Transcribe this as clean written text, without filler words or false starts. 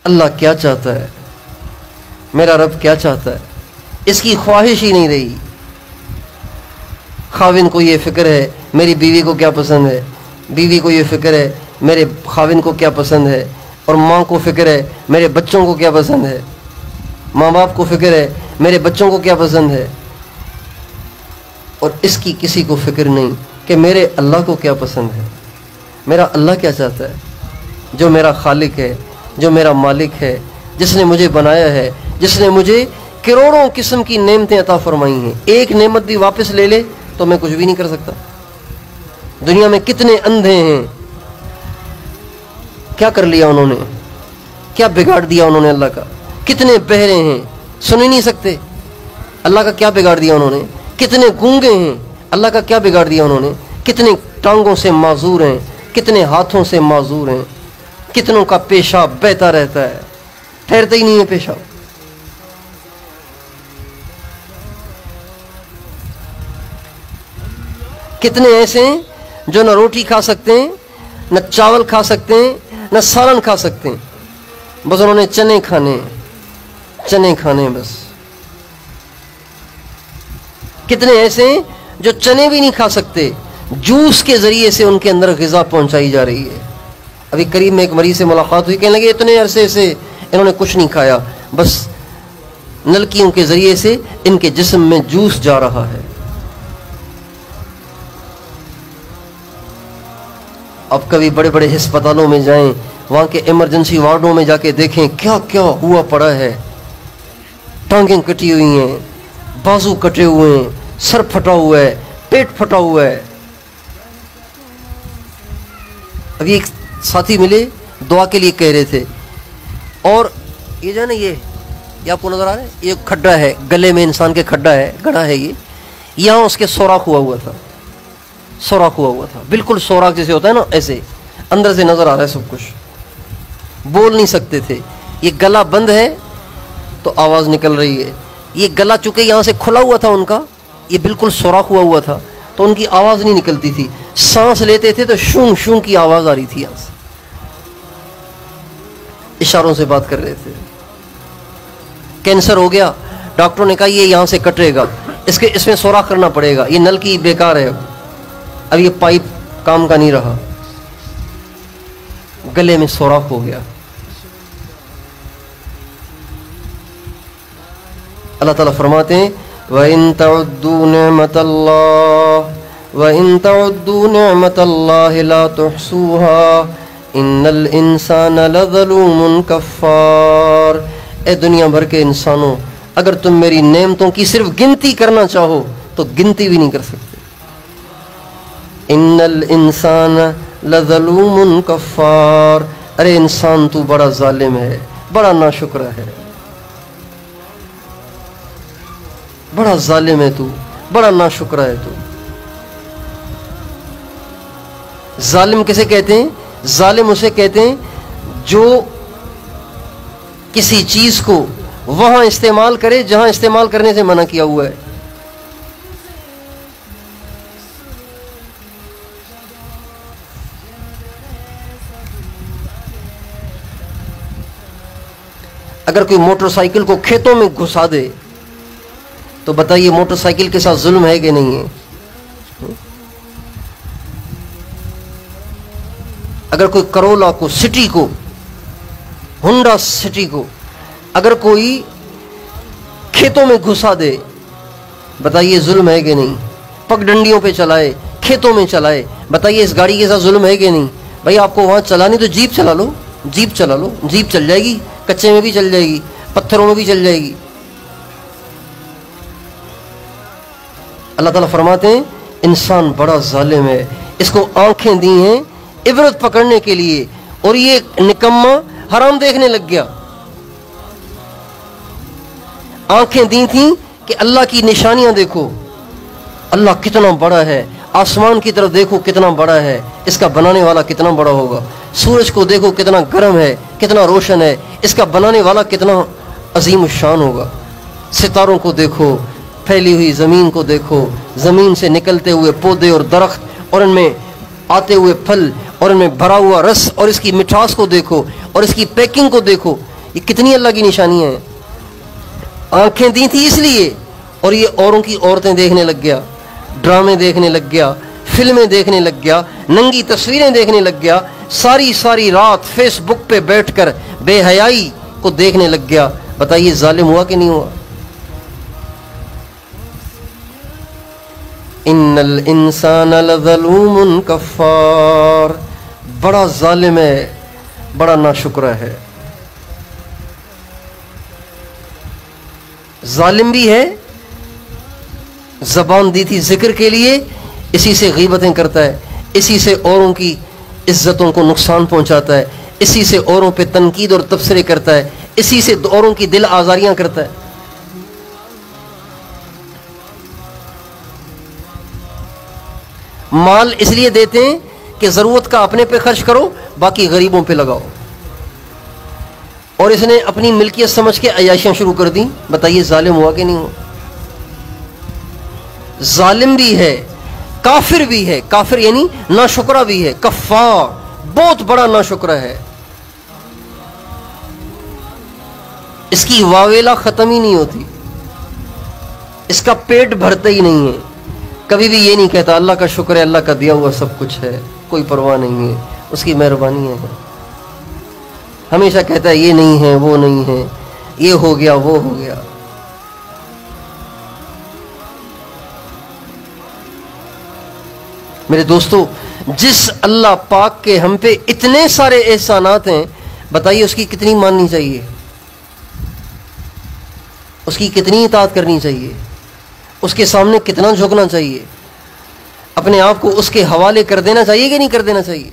اللہ کیا چاہتا ہے، میرا رب کیا چاہتا ہے، اس کی خواہش ہی نہیں رہی۔ خاوند کو یہ فکر ہے میری بیوی کو کیا پسند ہے، بیوی کو یہ فکر ہے میرے خاوند کو کیا پسند ہے، اور ماں کو فکر ہے میرے بچوں کو کیا پسند ہے، ماں باپ کو فکر ہے میرے بچوں کو کیا پسند ہے، اور اس کی کسی کو فکر نہیں کہ میرے اللہ کو کیا پسند ہے، میرا اللہ کیا چاہتا ہے، جو میرا خالق ہے، جو میرا مالک ہے، جس نے مجھے بنایا ہے، جس نے مجھے کروڑوں قسم کی نعمتیں عطا فرمائی ہیں۔ ایک نعمت بھی واپس لے لے تو میں کچھ بھی نہیں کر سکتا۔ دنیا میں کتنے اندھے ہیں، کیا کر لیا انہوں نے، کیا بگاڑ دیا انہوں نے اللہ کا۔ کتنے بہرے ہیں، سن ہی نہیں سکتے، اللہ کا کیا بگاڑ دیا انہوں نے۔ کتنے گونگے ہیں، اللہ کا کیا بگاڑ دیا انہوں نے۔ کتنے ٹانگوں سے معذور ہیں، کتنے ہاتھوں سے معذور ہیں، کتنوں کا پیشاب بہتا رہتا ہے، ٹھہرتا ہی نہیں ہے پیشاب۔ کتنے ایسے ہیں جو نہ روٹی کھا سکتے ہیں، نہ چاول کھا سکتے ہیں، نہ سالن کھا سکتے ہیں، بس انہوں نے چنے کھانے ہیں، چنے کھانے ہیں بس۔ کتنے ایسے ہیں جو چنے بھی نہیں کھا سکتے، جوس کے ذریعے سے ان کے اندر غذا پہنچائی جا رہی ہے۔ ابھی قریب میں ایک مریض سے ملاقات ہوئی، کہنے لگے اتنے عرصے سے انہوں نے کچھ نہیں کھایا، بس نلکیوں کے ذریعے سے ان کے جسم میں جوس جا رہا ہے۔ اب کبھی بڑے بڑے ہسپتالوں میں جائیں، وہاں کے ایمرجنسی وارڈوں میں جا کے دیکھیں کیا کیا ہوا پڑا ہے۔ ٹانگیں کٹی ہوئی ہیں، بازو کٹے ہوئے ہیں، سر پھٹا ہوا ہے، پیٹ پھٹا ہوا ہے۔ ابھی ایک ساتھی ملے، دعا کے لیے کہہ رہے تھے، اور یہ جو ہے نا یہ آپ کو نظر آ رہا ہے، یہ کھڈا ہے گلے میں، انسان کے کھڈا ہے، گڑھا ہے، یہ یہاں اس کے سوراخ ہوا تھا، سوراخ ہوا تھا، بالکل سوراخ جیسے ہوتا ہے نا، ایسے اندر سے نظر آ رہا ہے سب کچھ۔ بول نہیں سکتے تھے، یہ گلا بند ہے تو آواز نکل رہی ہے، یہ گلا چونکہ یہاں سے کھلا ہوا تھا ان کا، یہ بالکل سوراخ ہوا تھا تو ان کی آواز نہیں نکلتی تھی، سانس لیتے تھے تو شون شون کی آواز آ رہی تھی یہاں سے، اشاروں سے بات کر رہے تھے۔ کینسر ہو گیا، ڈاکٹروں نے کہا یہ یہاں سے کٹے گا، اس میں سوراخ کرنا پڑے گا، یہ نل کی بیکار ہے، اب یہ پائپ کام کا نہیں رہا، گلے میں سوراخ ہو گیا۔ اللہ تعالیٰ فرماتے ہیں وَإِن تَعُدُّوا نِعْمَةَ اللَّهِ وَإِن تَعُدُّوا نِعْمَةَ اللَّهِ لَا تُحْصُوهَا إِنَّ الْإِنسَانَ لَظَلُومٌ كَفَّارٌ۔ اے دنیا بھر کے انسانوں، اگر تم میری نعمتوں کی صرف گنتی کرنا چاہو تو گنتی بھی نہیں کر سکتے۔ إِنَّ الْإِنسَانَ لَظَلُومٌ كَفَّارٌ، ارے انسان تو بڑا ظالم ہے، بڑا ناشکر ہے، بڑا ظالم ہے تو، بڑا ناشکر ہے تو۔ ظالم کسے کہتے ہیں؟ ظالم اسے کہتے ہیں جو کسی چیز کو وہاں استعمال کرے جہاں استعمال کرنے سے منع کیا ہوا ہے۔ اگر کوئی موٹر سائیکل کو کھیتوں میں گھسا دے تو بتائیے موٹر سائیکل کے ساتھ ظلم ہے کہ نہیں ہے؟ اگر کوئی کرولا کو، سٹی کو، ہونڈا سٹی کو اگر کوئی کھیتوں میں گھسا دے، بتائیے ظلم ہے کہ نہیں؟ پگ ڈنڈیوں پہ چلائے، کھیتوں میں چلائے، بتائیے اس گاڑی کے ساتھ ظلم ہے کہ نہیں؟ بھائی آپ کو وہاں چلانی تو جیپ چلا لو، جیپ چلا لو، جیپ چل جائے گی، کچے میں بھی چل جائے گی، پتھروں میں بھی چل جائے گی۔ اللہ تعالیٰ فرماتے ہیں انسان بڑا ظالم ہے، اس کو آنکھیں دی ہیں عبرت پکڑنے کے لیے، اور یہ نکما حرام دیکھنے لگ گیا۔ آنکھیں دی تھیں کہ اللہ کی نشانیاں دیکھو، اللہ کتنا بڑا ہے، آسمان کی طرف دیکھو کتنا بڑا ہے، اس کا بنانے والا کتنا بڑا ہوگا، سورج کو دیکھو کتنا گرم ہے، کتنا روشن ہے، اس کا بنانے والا کتنا عظیم الشان ہوگا، ستاروں کو دیکھو، پھیلی ہوئی زمین کو دیکھو، زمین سے نکلتے ہوئے پودے اور درخت، اور ان میں آتے ہوئے پھل، اور ان میں بھرا ہوا رس، اور اس کی مٹھاس کو دیکھو، اور اس کی پیکنگ کو دیکھو، یہ کتنی اللہ کی نشانیاں ہیں. آنکھیں دی تھی اس لیے، اور یہ اوروں کی عورتیں دیکھنے لگ گیا، ڈرامے دیکھنے لگ گیا، فلمیں دیکھنے لگ گیا، ننگی تصویریں دیکھنے لگ گیا، ساری رات فیس بک پہ بیٹھ کر بے حیائی کو دیکھنے لگ گیا. بتائیے ظالم ہوا کہ نہیں ہوا؟ ان الانسان لظلوم کفار، بڑا ظالم ہے، بڑا ناشکرہ ہے. ظالم بھی ہے، زبان دی تھی ذکر کے لیے، اسی سے غیبتیں کرتا ہے، اسی سے اوروں کی عزتوں کو نقصان پہنچاتا ہے، اسی سے اوروں پہ تنقید اور تبصرے کرتا ہے، اسی سے اوروں کی دل آزاریاں کرتا ہے. مال اس لیے دیتے ہیں کہ ضرورت کا اپنے پہ خرچ کرو، باقی غریبوں پہ لگاؤ، اور اس نے اپنی ملکیت سمجھ کے عیاشیاں شروع کر دیں. بتائیے ظالم ہوا کہ نہیں ہوا؟ ظالم بھی ہے، کافر بھی ہے، کافر یعنی ناشکرہ بھی ہے، کفار بہت بڑا ناشکرہ ہے. اس کی واویلا ختم ہی نہیں ہوتی، اس کا پیٹ بھرتا ہی نہیں ہے. کبھی بھی یہ نہیں کہتا اللہ کا شکر ہے، اللہ کا دیا ہوا سب کچھ ہے، کوئی پرواہ نہیں ہے، اس کی مہربانی ہے. ہمیشہ کہتا ہے یہ نہیں ہے، وہ نہیں ہے، یہ ہو گیا، وہ ہو گیا. میرے دوستو، جس اللہ پاک کے ہم پہ اتنے سارے احسانات ہیں، بتائیے اس کی کتنی ماننی چاہیے، اس کی کتنی اطاعت کرنی چاہیے، اس کے سامنے کتنا جھکنا چاہیے، اپنے آپ کو اس کے حوالے کر دینا چاہیے کہ نہیں کر دینا چاہیے؟